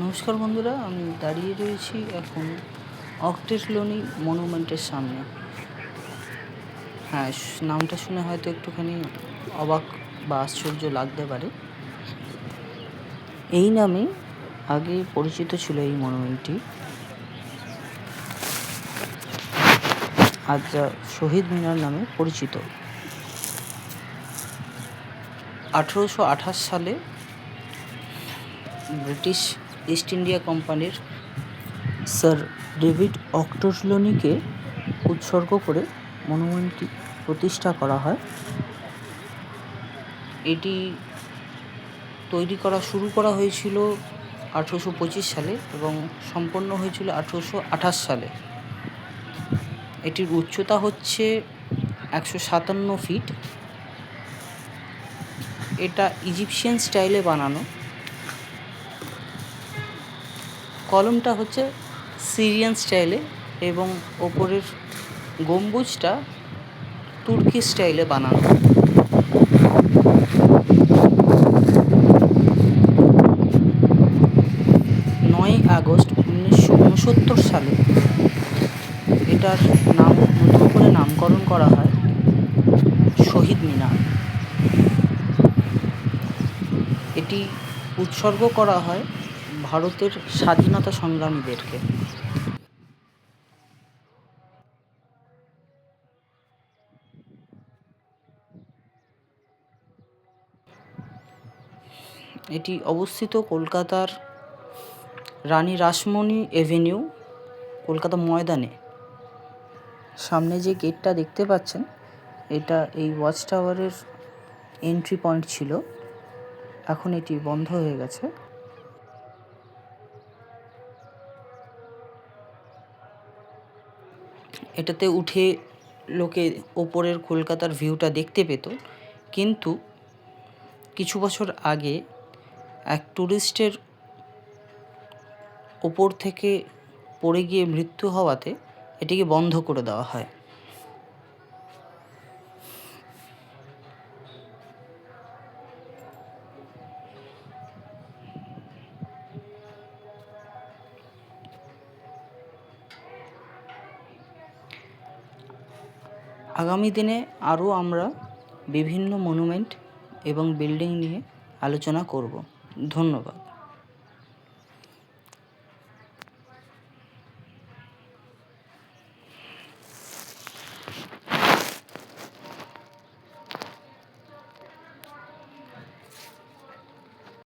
নমস্কার বন্ধুরা, আমি দাঁড়িয়ে রয়েছি এখন অক্টেশলোনি মনুমেন্টের সামনে। হ্যাঁ, নামটা শুনে হয়তো একটুখানি অবাক বা আশ্চর্য লাগতে পারে। এই নামে আগে পরিচিত ছিল এই মনুমেন্টটি, আজ যা শহীদ মিনার নামে পরিচিত। 1828 সালে ব্রিটিশ ইস্ট ইন্ডিয়া কোম্পানির স্যার ডেভিড অক্টেশলোনিকে উৎসর্গ করে মনুমেন্টটি প্রতিষ্ঠা করা হয়। এটি তৈরি করা শুরু করা হয়েছিল 1825 সালে এবং সম্পন্ন হয়েছিল 1828 সালে। এটির উচ্চতা হচ্ছে 157 ফিট। এটা ইজিপশিয়ান স্টাইলে বানানো। কলমটা হচ্ছে সিরিয়ান স্টাইলে এবং ওপরের গম্বুজটা তুর্কি স্টাইলে বানানো। আগস্ট 1969 সালে এটার নতুন করে নামকরণ করা হয় শহীদ মিনার। এটি উৎসর্গ করা হয় ভারতের স্বাধীনতা সংগ্রামীদেরকে। এটি অবস্থিত কলকাতার রানী রাসমণি এভিনিউ, কলকাতা ময়দানে। সামনে যে গেটটা দেখতে পাচ্ছেন, এটা এই ওয়াচ টাওয়ারের এন্ট্রি পয়েন্ট ছিল। এখন এটি বন্ধ হয়ে গেছে। এটাতে উঠে লোকে ওপরের কলকাতার ভিউটা দেখতে পেত, কিন্তু কিছু বছর আগে এক ট্যুরিস্টের ওপর থেকে পড়ে গিয়ে মৃত্যু হওয়াতে এটিকে বন্ধ করে দেওয়া হয়। আগামী দিনে আরও আমরা বিভিন্ন মনুমেন্ট এবং বিল্ডিং নিয়ে আলোচনা করব। ধন্যবাদ।